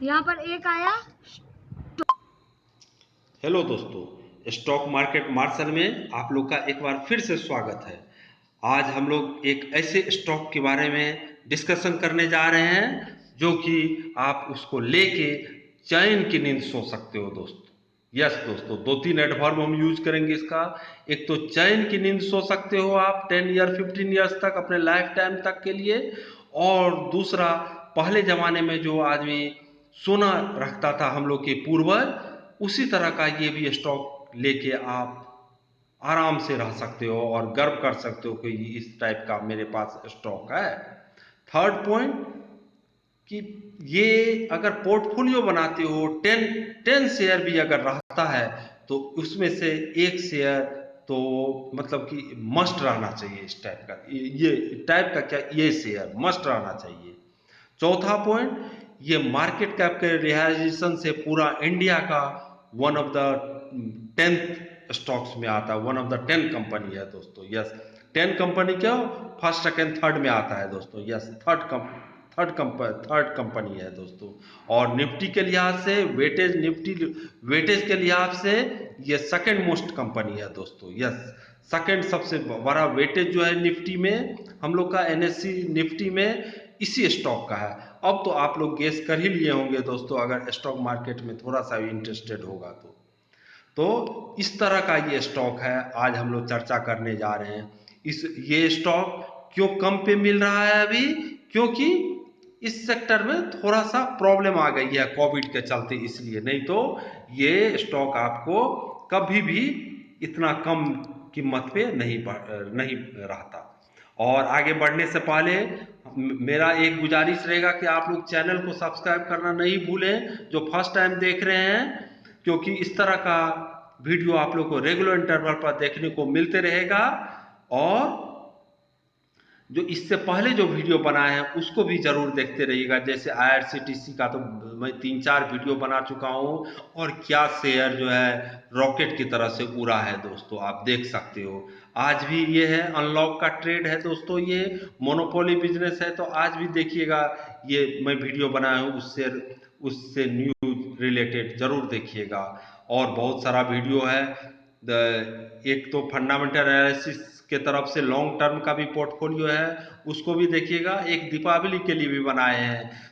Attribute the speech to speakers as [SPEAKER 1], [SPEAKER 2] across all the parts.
[SPEAKER 1] यहाँ पर एक आया।
[SPEAKER 2] हेलो दोस्तों, स्टॉक मार्केट मार्शल में आप लोग का एक बार फिर से स्वागत है। आज हम लोग एक ऐसे स्टॉक के बारे में डिस्कशन करने जा रहे हैं जो कि आप उसको लेके चैन की नींद सो सकते हो दोस्तों। यस दोस्तों, दो तीन एडवर्ब हम यूज करेंगे इसका। एक तो चैन की नींद सो सकते हो आप 10 ईयर 15 ईयर्स तक, अपने लाइफ टाइम तक के लिए। और दूसरा, पहले जमाने में जो आदमी सोना रखता था हम लोग के पूर्वज, उसी तरह का ये भी स्टॉक लेके आप आराम से रह सकते हो और गर्व कर सकते हो कि इस टाइप का मेरे पास स्टॉक है। थर्ड पॉइंट, कि ये अगर पोर्टफोलियो बनाते हो 10 शेयर भी अगर रहता है तो उसमें से एक शेयर तो मतलब कि मस्ट रहना चाहिए। इस टाइप का ये टाइप का क्या, ये शेयर मस्ट रहना चाहिए। चौथा पॉइंट, ये मार्केट कैप के रियलाइजेशन से पूरा इंडिया का one of the 10th stocks में आता है, वन ऑफ द 10 कंपनी है दोस्तों। यस, 10 कंपनी क्या, फर्स्ट सेकेंड थर्ड में आता है दोस्तों। यस, थर्ड कंपनी है दोस्तों। और निफ्टी के लिहाज से वेटेज, निफ्टी वेटेज के लिहाज से ये सेकेंड मोस्ट कंपनी है दोस्तों। यस, सेकेंड सबसे बड़ा वेटेज जो है निफ्टी में, हम लोग का एनएससी निफ्टी में इसी स्टॉक का है। अब तो आप लोग गेस कर ही लिए होंगे दोस्तों, अगर स्टॉक मार्केट में थोड़ा सा भी इंटरेस्टेड होगा तो इस तरह का ये स्टॉक है आज हम लोग चर्चा करने जा रहे हैं। इस ये स्टॉक क्यों कम पे मिल रहा है अभी, क्योंकि इस सेक्टर में थोड़ा सा प्रॉब्लम आ गई है कोविड के चलते, इसलिए। नहीं तो ये स्टॉक आपको कभी भी इतना कम कीमत पे नहीं रहता। और आगे बढ़ने से पहले मेरा एक गुजारिश रहेगा कि आप लोग चैनल को सब्सक्राइब करना नहीं भूलें, जो फर्स्ट टाइम देख रहे हैं, क्योंकि इस तरह का वीडियो आप लोग को रेगुलर इंटरवल पर देखने को मिलते रहेगा। और जो इससे पहले जो वीडियो बनाए हैं उसको भी जरूर देखते रहिएगा। जैसे आईआरसीटीसी का तो मैं 3-4 वीडियो बना चुका हूँ, और क्या शेयर जो है रॉकेट की तरह से उड़ा है दोस्तों, आप देख सकते हो। आज भी ये है अनलॉक का ट्रेड है दोस्तों, ये मोनोपोली बिजनेस है। तो आज भी देखिएगा, ये मैं वीडियो बनाया हूँ उससे उससे न्यूज रिलेटेड जरूर देखिएगा। और बहुत सारा वीडियो है। एक तो फंडामेंटल एनालिसिस के तरफ से लॉन्ग टर्म का भी पोर्टफोलियो है, उसको भी देखिएगा। एक दीपावली के लिए भी बनाए हैं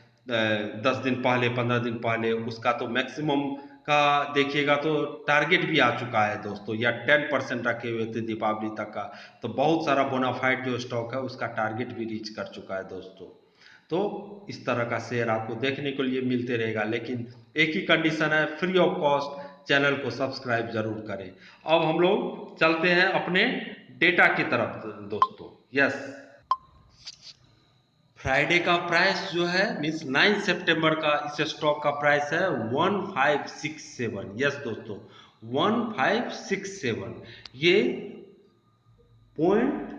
[SPEAKER 2] 10 दिन पहले 15 दिन पहले, उसका तो मैक्सिमम का देखिएगा तो टारगेट भी आ चुका है दोस्तों, या 10% रखे हुए थे दीपावली तक का। तो बहुत सारा बोनाफाइड जो स्टॉक है उसका टारगेट भी रीच कर चुका है दोस्तों। तो इस तरह का शेयर आपको देखने के लिए मिलते रहेगा, लेकिन एक ही कंडीशन है, फ्री ऑफ कॉस्ट चैनल को सब्सक्राइब जरूर करें। अब हम लोग चलते हैं अपने डेटा की तरफ दोस्तों। यस, फ्राइडे का प्राइस जो है मीन्स 9 सितंबर का इस स्टॉक का प्राइस है 1567। यस दोस्तों, 1567। ये पॉइंट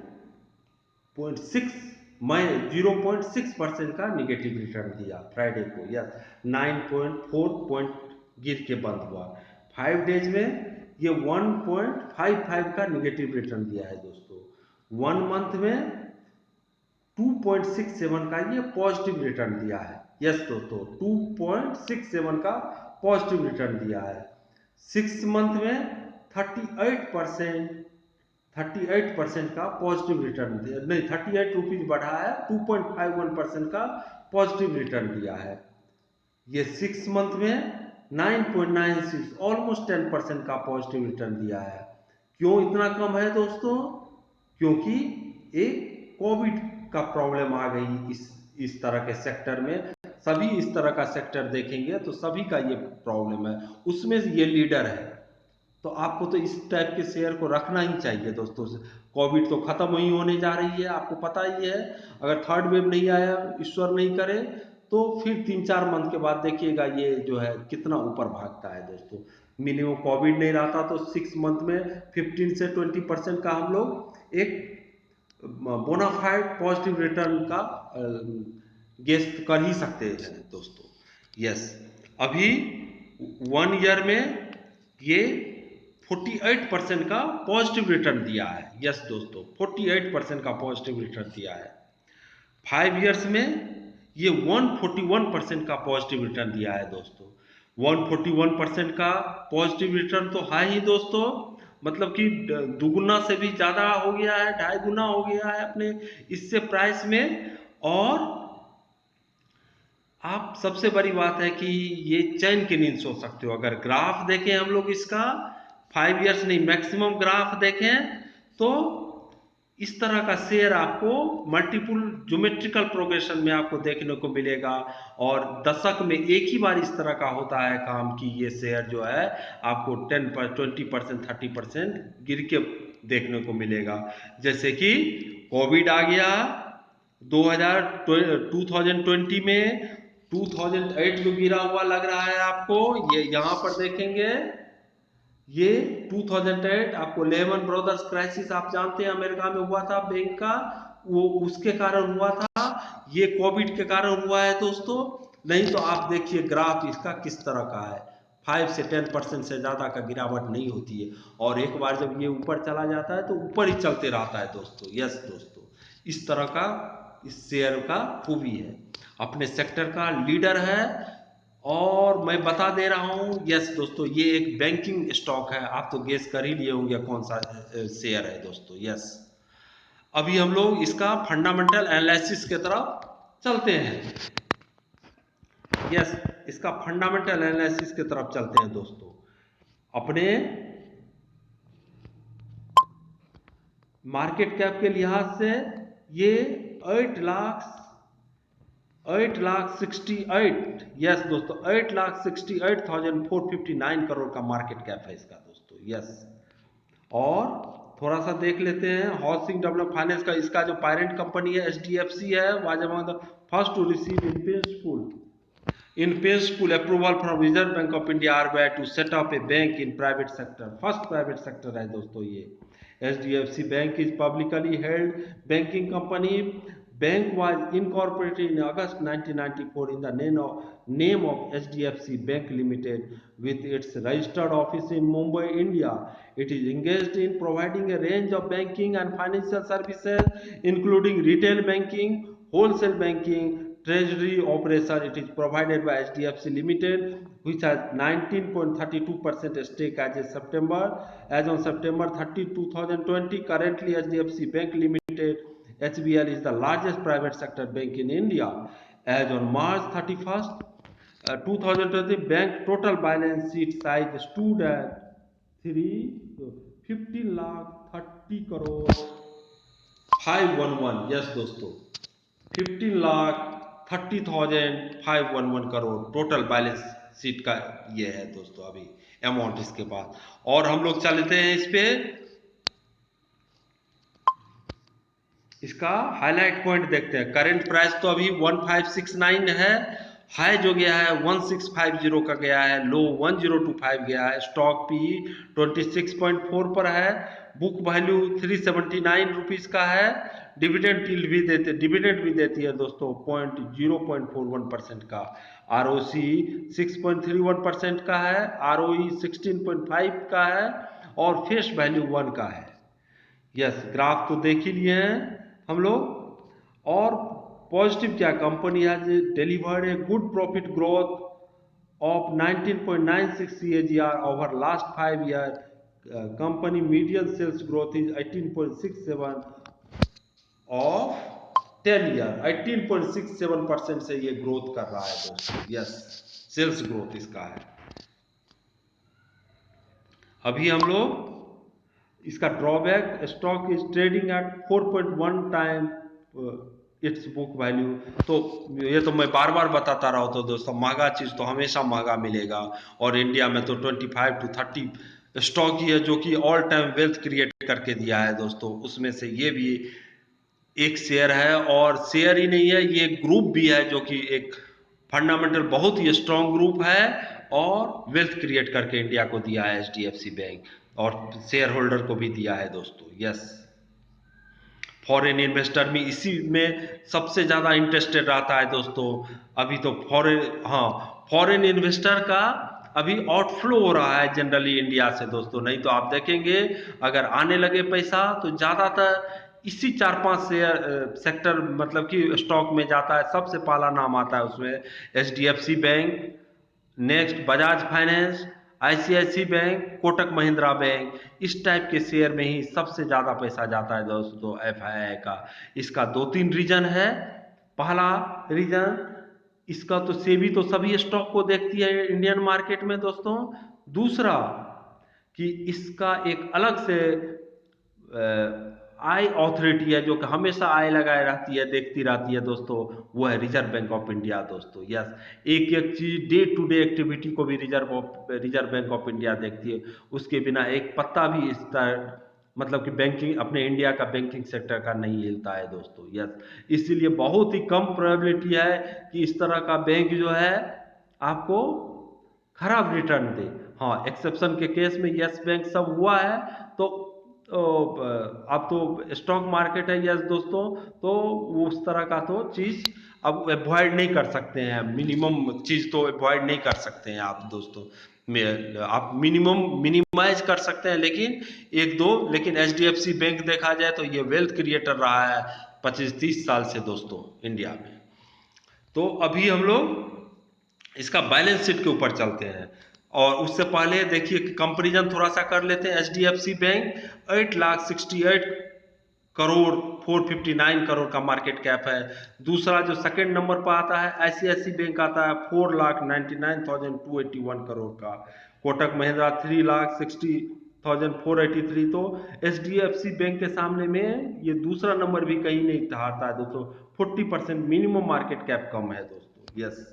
[SPEAKER 2] पॉइंट सिक्स मैं 0.6% का निगेटिव रिटर्न दिया फ्राइडे को। यस, 9.4 पॉइंट गिर के बंद हुआ। 5 डेज में ये 1.55 का निगेटिव रिटर्न दिया है दोस्तों। 1 मंथ में 2.67 का ये पॉजिटिव रिटर्न दिया है। यस दोस्तों, 2.67 का पॉजिटिव रिटर्न दिया है। 6 मंथ में 38% 38% का पॉजिटिव रिटर्न दिया, नहीं 38 रुपीज बढ़ा है, 2.51% का पॉजिटिव रिटर्न दिया है। ये 6 मंथ में 9.96 ऑलमोस्ट 10% का पॉजिटिव रिटर्न दिया है। क्यों इतना कम है दोस्तों, क्योंकि एक कोविड का प्रॉब्लम आ गई इस तरह के सेक्टर में। सभी इस तरह का सेक्टर देखेंगे तो सभी का ये प्रॉब्लम है, उसमें ये लीडर है। तो आपको तो इस टाइप के शेयर को रखना ही चाहिए दोस्तों। कोविड तो खत्म ही होने जा रही है, आपको पता ही है। अगर थर्ड वेव नहीं आया, ईश्वर नहीं करे, तो फिर 3-4 मंथ के बाद देखिएगा ये जो है कितना ऊपर भागता है दोस्तों। मिनिमम कोविड नहीं रहता तो 6 मंथ में 15 से 20% का हम लोग एक बोनाफाइड पॉजिटिव रिटर्न का गेस कर ही सकते हैं दोस्तों। यस, अभी 1 ईयर में ये 48% का पॉजिटिव रिटर्न दिया है। यस दोस्तों, 48% का पॉजिटिव रिटर्न दिया है। 5 ईयर्स में ये 141% का पॉजिटिव रिटर्न दिया है दोस्तों। 141% का पॉजिटिव रिटर्न तो है ही दोस्तों, मतलब कि दुगुना से भी ज्यादा हो गया है, 2.5 गुना हो गया है अपने इससे प्राइस में। और आप सबसे बड़ी बात है कि ये चैन की नींद सो सकते हो। अगर ग्राफ देखें हम लोग इसका 5 इयर्स नहीं, मैक्सिमम ग्राफ देखें तो इस तरह का शेयर आपको मल्टीपल ज्योमेट्रिकल प्रोग्रेशन में आपको देखने को मिलेगा। और दशक में एक ही बार इस तरह का होता है काम कि ये शेयर जो है आपको 10% 20% 30% गिर के देखने को मिलेगा। जैसे कि कोविड आ गया 2020 में, 2008 में गिरा हुआ लग रहा है आपको। ये यहाँ पर देखेंगे, ये 2008 आपको लेमन ब्रदर्स क्राइसिस आप जानते हैं अमेरिका में हुआ था बैंक का, वो उसके कारण हुआ था। ये कोविड के कारण हुआ है दोस्तों। नहीं तो आप देखिए ग्राफ इसका किस तरह का है, 5 से 10% से ज्यादा का गिरावट नहीं होती है। और एक बार जब ये ऊपर चला जाता है तो ऊपर ही चलते रहता है दोस्तों। यस दोस्तों, इस तरह का इस शेयर का खूबी है, अपने सेक्टर का लीडर है। और मैं बता दे रहा हूं, यस दोस्तों, ये एक बैंकिंग स्टॉक है। आप तो गेस कर ही लिए होंगे कौन सा शेयर है दोस्तों। यस, अभी हम लोग इसका फंडामेंटल एनालिसिस की तरफ चलते हैं। यस, इसका फंडामेंटल एनालिसिस की तरफ चलते हैं दोस्तों। अपने मार्केट कैप के लिहाज से ये 8,68,, यस दोस्तों, 8,68,459 करोड़ का मार्केट कैप है इसका दोस्तों। यस, और थोड़ा सा देख लेते हैं हाउसिंग डेवलप फाइनेंस का। इसका जो पेरेंट कंपनी है HDFC है, was among the first to receive in principle approval from Reserve Bank of India RBI to set up a bank in private sector। First private sector है दोस्तों ये। HDFC Bank is publicly held banking company। Bank was incorporated in August 1994 in the name of HDFC Bank Limited with its registered office in Mumbai, India। It is engaged in providing a range of banking and financial services including retail banking, wholesale banking, treasury operation। It is provided by HDFC Limited, which has 19.32% stake as on September 30, 2020। Currently, HDFC Bank Limited (HBL) is the largest private sector bank in India. As on March 31st, 2020, bank total balance sheet size stood at 15 lakh 30 crore 511। Yes दोस्तों, 15,30,511 crore total balance sheet का ये है दोस्तों अभी amount इसके पास। और हम लोग चलते हैं इस पे, इसका हाईलाइट पॉइंट देखते हैं। करंट प्राइस तो अभी 1569 है, हाई जो गया है 1650 का गया है, लो 1025 गया है। स्टॉक पी 26.4 पर है, बुक वैल्यू 379 रुपीज का है। डिविडेंड डिविडेंड भी देती है दोस्तों 0.41% का। ROC 6.31% का है, ROE 16.5 का है, और फेस वैल्यू 1 का है। यस, ग्राफ तो देख ही लिए हैं हम लोग। और पॉजिटिव क्या, company has delivered a good profit growth of 19.96 CAGR over last 5 year. Company median sales growth is 18.67 of 10 year. 18.67% से ये ग्रोथ कर रहा है दोस्तों। यस, सेल्स ग्रोथ इसका है। अभी हम लोग इसका drawback, stock is trading at 4.1 time it's book value. तो ये तो मैं बार बार बताता रहा हूँ तो दोस्तों, महंगा चीज तो हमेशा महंगा मिलेगा। और इंडिया में तो 25 to 30 स्टॉक ही है जो कि ऑल टाइम वेल्थ क्रिएट करके दिया है दोस्तों। उसमें से ये भी एक शेयर है, और शेयर ही नहीं है, ये ग्रुप भी है जो कि एक फंडामेंटल बहुत ही स्ट्रॉन्ग ग्रुप है और वेल्थ क्रिएट करके इंडिया को दिया है HDFC बैंक, और शेयर होल्डर को भी दिया है दोस्तों। यस, फॉरेन इन्वेस्टर भी इसी में सबसे ज्यादा इंटरेस्टेड रहता है दोस्तों। अभी तो फॉरेन इन्वेस्टर का अभी आउटफ्लो हो रहा है जनरली इंडिया से दोस्तों। नहीं तो आप देखेंगे अगर आने लगे पैसा तो ज्यादातर इसी 4-5 शेयर सेक्टर मतलब कि स्टॉक में जाता है। सबसे पहला नाम आता है उसमें HDFC bank, next Bajaj finance, ICICI bank, Kotak Mahindra bank. इस टाइप के शेयर में ही सबसे ज़्यादा पैसा जाता है दोस्तों FII का। इसका 2-3 रीजन है। पहला रीजन, इसका तो सेबी तो सभी स्टॉक को देखती है इंडियन मार्केट में दोस्तों। दूसरा कि इसका एक अलग से आई अथॉरिटी है जो कि हमेशा आई लगाए रहती है, देखती रहती है दोस्तों, वो है रिजर्व बैंक ऑफ इंडिया दोस्तों। यस, एक एक चीज डे टू डे एक्टिविटी को भी रिजर्व बैंक ऑफ इंडिया देखती है। उसके बिना एक पत्ता भी इस तरह मतलब कि बैंकिंग अपने इंडिया का बैंकिंग सेक्टर का नहीं हिलता है दोस्तों। यस, इसीलिए बहुत ही कम प्रोबेबिलिटी है कि इस तरह का बैंक जो है आपको खराब रिटर्न दे। हाँ, एक्सेप्शन के केस में यस बैंक सब हुआ है। तो अब तो स्टॉक मार्केट है यस दोस्तों, तो उस तरह का तो चीज अब अवॉइड नहीं कर सकते हैं। मिनिमम चीज तो अवॉइड नहीं कर सकते हैं आप दोस्तों। आप मिनिमम मिनिमाइज कर सकते हैं, लेकिन एक दो, लेकिन HDFC बैंक देखा जाए तो ये वेल्थ क्रिएटर रहा है 25-30 साल से दोस्तों इंडिया में। तो अभी हम लोग इसका बैलेंस शीट के ऊपर चलते हैं, और उससे पहले देखिए कंपेरिजन थोड़ा सा कर लेते हैं। HDFC बैंक 8,68 करोड़ 459 करोड़ का मार्केट कैप है। दूसरा जो सेकंड नंबर पर आता है ICICI बैंक आता है 4,99,281 करोड़ का। कोटक महिंद्रा 3,60,483। तो HDFC बैंक के सामने में ये दूसरा नंबर भी कहीं नहीं हारता है दोस्तों। 40% मिनिमम मार्केट कैप कम है दोस्तों। यस,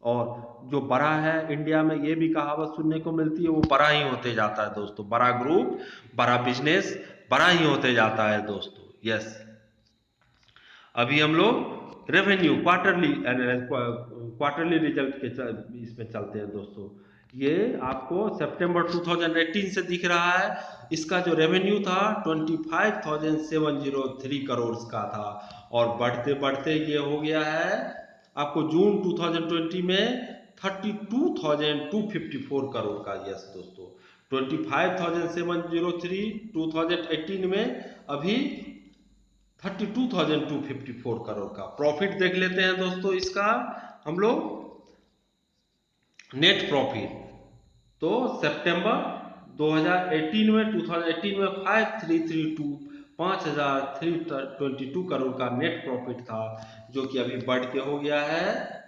[SPEAKER 2] और जो बड़ा है इंडिया में, ये भी कहावत सुनने को मिलती है, वो बड़ा ही होते जाता है दोस्तों। बड़ा ग्रुप, बड़ा बिजनेस, बड़ा ही होते जाता है दोस्तों। यस, अभी हम लोग रेवेन्यू क्वार्टरली रिजल्ट के इसमें चलते हैं दोस्तों। ये आपको सितंबर 2018 से दिख रहा है। इसका जो रेवेन्यू था 25,703 करोड़ का था, और बढ़ते बढ़ते ये हो गया है आपको जून 2020 में 32,254 करोड़ का। यस दोस्तों, 25,703 2018 में, अभी 32,254 करोड़ का प्रॉफिट देख लेते हैं दोस्तों। इसका हम लोग नेट प्रॉफिट, तो सितंबर 2018 में 5,322 करोड़ का नेट प्रॉफिट था, जो कि अभी बढ़ के हो गया है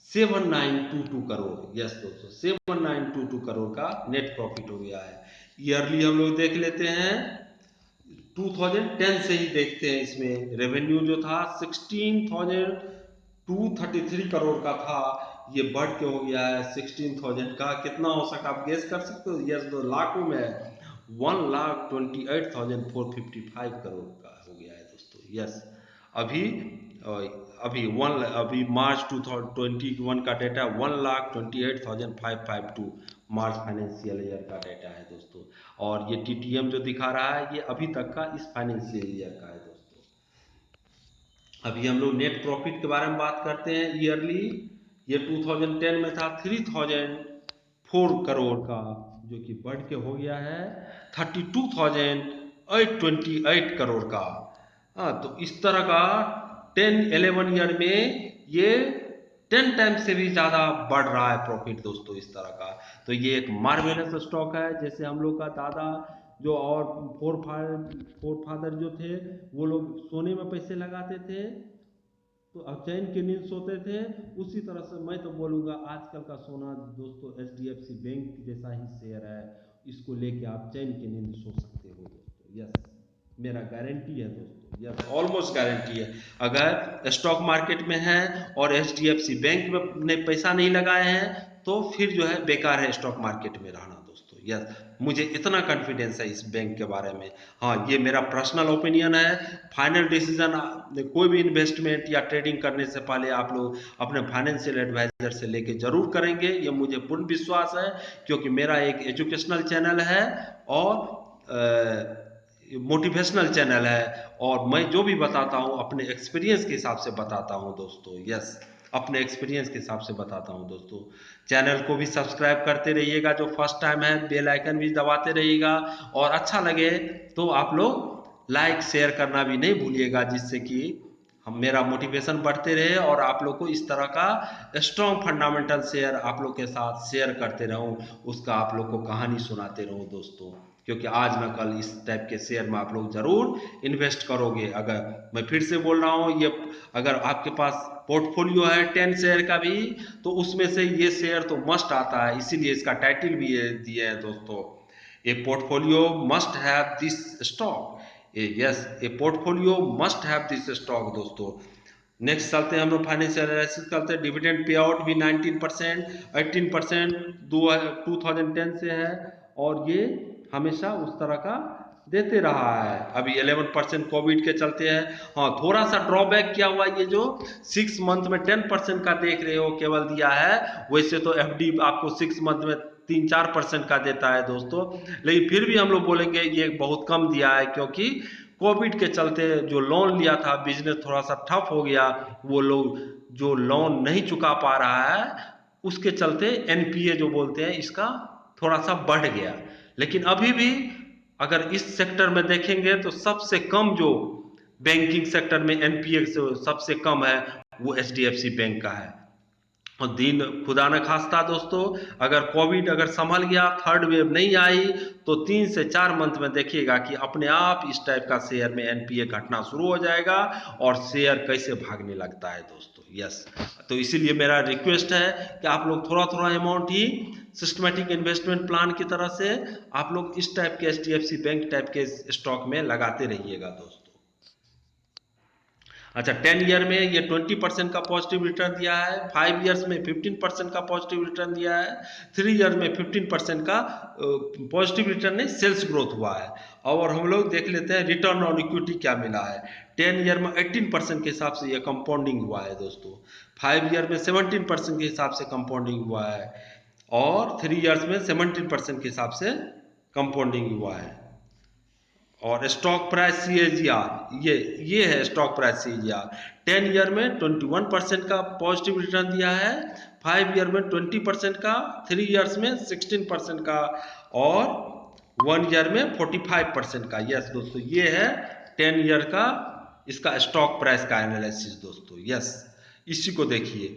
[SPEAKER 2] 7,922 करोड़। यस दोस्तों, 7,922 करोड़ का नेट प्रॉफिट हो गया है। ईयरली हम लोग देख लेते हैं, 2010 से ही देखते हैं। इसमें रेवेन्यू जो था 16,233 करोड़ का था, ये बढ़ के हो गया है 16,000 का। कितना हो सकता आप गेस कर सकते हो? यस, दो लाखों में 1,28,455 करोड़ का हो गया है दोस्तों। यस, अभी अभी मार्च 2021 का डेटा 1,28,552 मार्च फाइनेंशियल ईयर का डेटा है दोस्तों। और ये TTM जो दिखा रहा है ये अभी तक का इस फाइनेंशियल ईयर का है दोस्तों। अभी हम लोग नेट प्रॉफिट के बारे में बात करते हैं ईयरली। ये 2010 में था 3,004 करोड़ का, जो कि बढ़ के हो गया है 32,828 करोड़ का। हाँ, तो इस तरह का 10-11 ईयर में ये 10 टाइम्स से भी ज्यादा बढ़ रहा है प्रॉफिट दोस्तों इस तरह का। तो ये एक मार्वेलस स्टॉक है। जैसे हम लोग का दादा जो और फोर फादर जो थे, वो लोग सोने में पैसे लगाते थे तो अब चैन की नींद सोते थे, उसी तरह से मैं तो बोलूँगा आजकल का सोना दोस्तों HDFC बैंक जैसा ही शेयर है। इसको लेके आप चैन की नींद सो सकते हो दोस्तों। यस, मेरा गारंटी है दोस्तों। यस, ऑलमोस्ट गारंटी है। अगर स्टॉक मार्केट में है और HDFC बैंक में ने पैसा नहीं लगाए हैं, तो फिर जो है बेकार है स्टॉक मार्केट में रहना दोस्तों। यस, मुझे इतना कॉन्फिडेंस है इस बैंक के बारे में। हाँ, ये मेरा पर्सनल ओपिनियन है। फाइनल डिसीजन कोई भी इन्वेस्टमेंट या ट्रेडिंग करने से पहले आप लोग अपने फाइनेंशियल एडवाइजर से लेके जरूर करेंगे, ये मुझे पूर्ण विश्वास है। क्योंकि मेरा एक एजुकेशनल चैनल है और मोटिवेशनल चैनल है, और मैं जो भी बताता हूँ अपने एक्सपीरियंस के हिसाब से बताता हूँ दोस्तों। यस, अपने एक्सपीरियंस के हिसाब से बताता हूँ दोस्तों। चैनल को भी सब्सक्राइब करते रहिएगा जो फर्स्ट टाइम है, बेल आइकन भी दबाते रहिएगा, और अच्छा लगे तो आप लोग लाइक शेयर करना भी नहीं भूलिएगा, जिससे कि हम मेरा मोटिवेशन बढ़ते रहे और आप लोग को इस तरह का स्ट्रॉन्ग फंडामेंटल शेयर आप लोग के साथ शेयर करते रहूं, उसका आप लोग को कहानी सुनाते रहूं दोस्तों। क्योंकि आज न कल इस टाइप के शेयर में आप लोग जरूर इन्वेस्ट करोगे। अगर मैं फिर से बोल रहा हूँ, ये अगर आपके पास पोर्टफोलियो है 10 शेयर का भी, तो उसमें से ये शेयर तो मस्ट आता है, इसीलिए इसका टाइटल भी ये दिए है दोस्तों, ए portfolio must have this stock. Yes, A portfolio must have this stock दोस्तों। नेक्स्ट चलते हैं हम लोग फाइनेंशियल एनालिसिस करते हैं। डिविडेंड पे आउट भी 19%, 18% 2010 से है, और ये हमेशा उस तरह का देते रहा है। अभी 11% कोविड के चलते हैं। हाँ, थोड़ा सा ड्रॉबैक क्या हुआ, ये जो 6 मंथ में 10% का देख रहे हो केवल दिया है, वैसे तो एफडी आपको 6 मंथ में 3-4% का देता है दोस्तों, लेकिन फिर भी हम लोग बोलेंगे ये बहुत कम दिया है, क्योंकि कोविड के चलते जो लोन लिया था, बिजनेस थोड़ा सा ठप हो गया, वो लोग जो लोन नहीं चुका पा रहा है, उसके चलते एनपीए जो बोलते हैं इसका थोड़ा सा बढ़ गया। लेकिन अभी भी अगर इस सेक्टर में देखेंगे तो सबसे कम जो बैंकिंग सेक्टर में एनपीए सबसे कम है वो एचडीएफसी बैंक का है। और दिन खुदा न खास्ता दोस्तों, अगर कोविड अगर संभल गया, थर्ड वेव नहीं आई, तो 3 से 4 मंथ में देखिएगा कि अपने आप इस टाइप का शेयर में एनपीए घटना शुरू हो जाएगा और शेयर कैसे भागने लगता है दोस्तों। यस, तो इसीलिए मेरा रिक्वेस्ट है कि आप लोग थोड़ा थोड़ा अमाउंट ही सिस्टमेटिक इन्वेस्टमेंट प्लान की तरह से आप लोग इस टाइप के एचडीएफसी बैंक टाइप के स्टॉक में लगाते रहिएगा दोस्तों। अच्छा, 10 ईयर में ये 20% का पॉजिटिव रिटर्न दिया है, 5 ईयर्स में 15% का पॉजिटिव रिटर्न दिया है, 3 ईयर में 15% का पॉजिटिव रिटर्न नहीं, सेल्स ग्रोथ हुआ है। और हम लोग देख लेते हैं रिटर्न ऑन इक्विटी क्या मिला है। 10 ईयर में 18% के हिसाब से ये कंपाउंडिंग हुआ है दोस्तों, 5 ईयर में 17% के हिसाब से कंपाउंडिंग हुआ है, और 3 ईयर्स में 17% के हिसाब से कंपाउंडिंग हुआ है। और स्टॉक प्राइस सीएजीआर, ये है स्टॉक प्राइस सीएजीआर। 10 ईयर में 21% का पॉजिटिव रिटर्न दिया है, 5 ईयर में 20% का, 3 ईयर्स में 16% का, और 1 ईयर में 45% का। यस दोस्तों, ये है 10 ईयर का इसका स्टॉक प्राइस का एनालिसिस दोस्तों। यस, इसी को देखिए।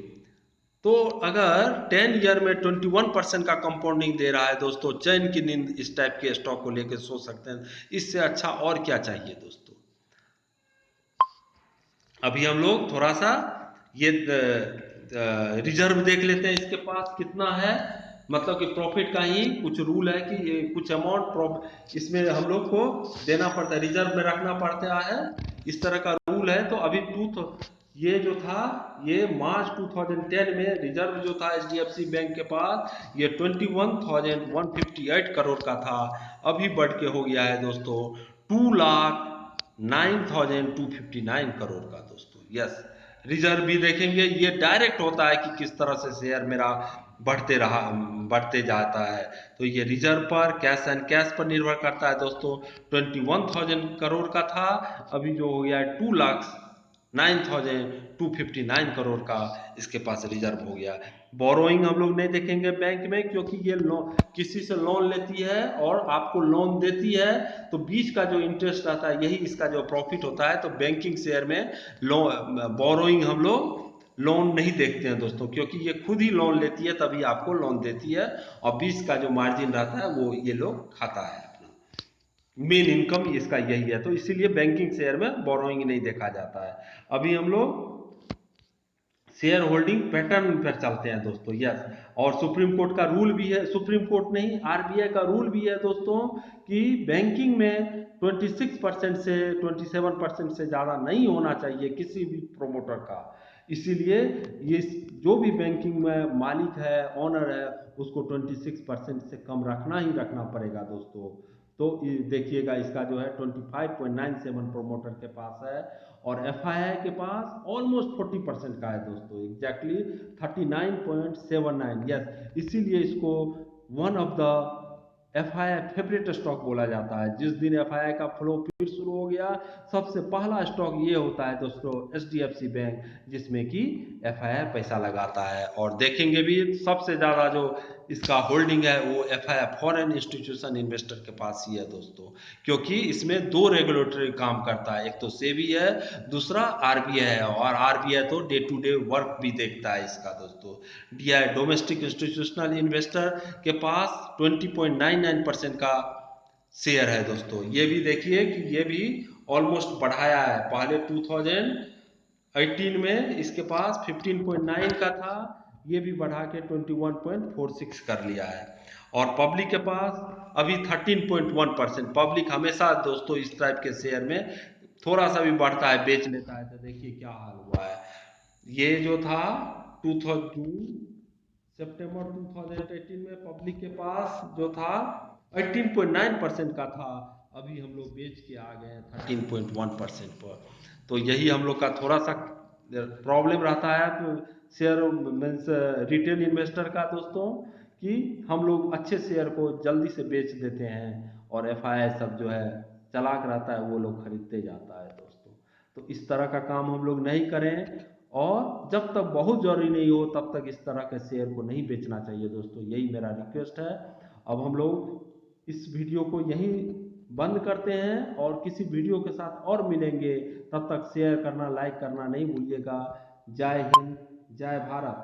[SPEAKER 2] तो अगर 10 ईयर में 21% का कंपाउंडिंग दे रहा है दोस्तों, चैन की नींद इस टाइप के स्टॉक को लेकर सो सकते हैं, इससे अच्छा और क्या चाहिए दोस्तों। अभी हम लोग थोड़ा सा ये रिजर्व देख लेते हैं, इसके पास कितना है। मतलब कि प्रॉफिट का ही कुछ रूल है कि ये कुछ अमाउंट इसमें हम लोग को देना पड़ता है, रिजर्व में रखना पड़ता है, इस तरह का रूल है। तो अभी ये जो था, ये मार्च 2010 में रिजर्व जो था एचडीएफसी बैंक के पास, ये 21,158 करोड़ का था। अभी बढ़ के हो गया है दोस्तों 2,09,259 करोड़ का दोस्तों। यस, रिजर्व भी देखेंगे, ये डायरेक्ट होता है कि किस तरह से शेयर मेरा बढ़ते जाता है। तो ये रिजर्व पर, कैश एंड कैश पर निर्भर करता है दोस्तों। 21,000 करोड़ का था, अभी जो हो गया है 2,09,259 करोड़ का इसके पास रिजर्व हो गया। बोरोइंग हम लोग नहीं देखेंगे बैंक में, क्योंकि ये लोन किसी से लोन लेती है और आपको लोन देती है, तो बीच का जो इंटरेस्ट आता है यही इसका जो प्रॉफिट होता है। तो बैंकिंग शेयर में बोरोइंग हम लोग लोन नहीं देखते हैं दोस्तों, क्योंकि ये खुद ही लोन लेती है तभी आपको लोन देती है, और बीच का जो मार्जिन रहता है वो ये लोग खाता है। मेन इनकम इसका यही है, तो इसीलिए बैंकिंग शेयर में बोरोइंग नहीं देखा जाता है। अभी हम लोग शेयर होल्डिंग पैटर्न पर चलते हैं दोस्तों। यस, और सुप्रीम कोर्ट का रूल भी है, सुप्रीम कोर्ट नहीं, आरबीआई का रूल भी है दोस्तों, कि बैंकिंग में 26% से 27% से ज़्यादा नहीं होना चाहिए किसी भी प्रोमोटर का। इसीलिए ये जो भी बैंकिंग में मालिक है, ऑनर है, उसको 26% से कम रखना ही रखना पड़ेगा दोस्तों। तो देखिएगा इसका जो है 25.97 प्रोमोटर के पास है, और एफआईआई के पास ऑलमोस्ट 40% का है दोस्तों, एग्जैक्टली 39.79। यस, इसीलिए इसको one of the FII favourite stock बोला जाता है। जिस दिन एफआईआई का फ्लो फिर शुरू हो गया, सबसे पहला स्टॉक ये होता है दोस्तों एचडीएफसी बैंक, जिसमें कि एफआईआई पैसा लगाता है। और देखेंगे भी सबसे ज़्यादा जो इसका होल्डिंग है वो एफआई फॉरेन इंस्टीट्यूशन इन्वेस्टर के पास ही है दोस्तों, क्योंकि इसमें दो रेगुलेटरी काम करता है, एक तो सेबी है, दूसरा आरबीआई है, और आरबीआई तो डे टू डे वर्क भी देखता है इसका दोस्तों। डीआई डोमेस्टिक इंस्टीट्यूशनल इन्वेस्टर के पास 20.99% का शेयर है दोस्तों। ये भी देखिए कि ये भी ऑलमोस्ट बढ़ाया है, पहले 2018 में इसके पास 15.9 का था, ये भी बढ़ा के 21.46 कर लिया है। और पब्लिक के पास अभी 13.1%। पब्लिक हमेशा दोस्तों इस टाइप के शेयर में थोड़ा सा भी बढ़ता है बेच लेता है, तो देखिए क्या हाल हुआ है। ये जो था 2000 सितंबर 2018 में पब्लिक के पास जो था 18.9% का था, अभी हम लोग बेच के आ गए हैं 13.1% पर। तो यही हम लोग का थोड़ा सा प्रॉब्लम रहता है तो शेयर मीन्स रिटेल इन्वेस्टर का दोस्तों, कि हम लोग अच्छे शेयर को जल्दी से बेच देते हैं और एफआई सब जो है चालाक रहता है, वो लोग खरीदते जाता है दोस्तों। तो इस तरह का काम हम लोग नहीं करें, और जब तक बहुत जरूरी नहीं हो तब तक इस तरह के शेयर को नहीं बेचना चाहिए दोस्तों, यही मेरा रिक्वेस्ट है। अब हम लोग इस वीडियो को यहीं बंद करते हैं और किसी वीडियो के साथ और मिलेंगे, तब तक शेयर करना, लाइक करना नहीं भूलिएगा। जय हिंद, जय भारत।